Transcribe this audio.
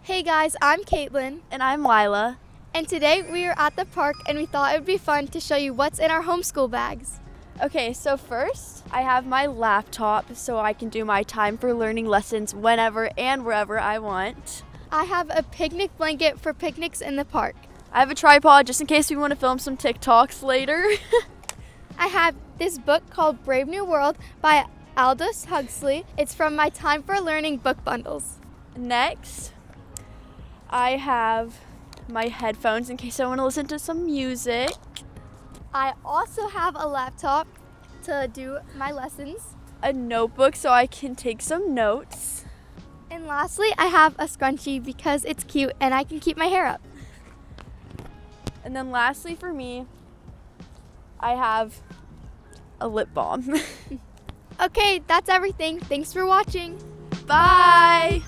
Hey guys, I'm Caitlyn. And I'm Lyla. And today we are at the park and we thought it would be fun to show you what's in our homeschool bags. Okay, so first I have my laptop so I can do my Time4Learning lessons whenever and wherever I want. I have a picnic blanket for picnics in the park. I have a tripod just in case we want to film some TikToks later. I have this book called Brave New World by Aldous Huxley. It's from my Time4Learning Book Bundles. Next, I have my headphones in case I want to listen to some music. I also have a laptop to do my lessons. A notebook so I can take some notes. And lastly, I have a scrunchie because it's cute and I can keep my hair up. And then lastly for me, I have a lip balm. Okay, that's everything. Thanks for watching. Bye!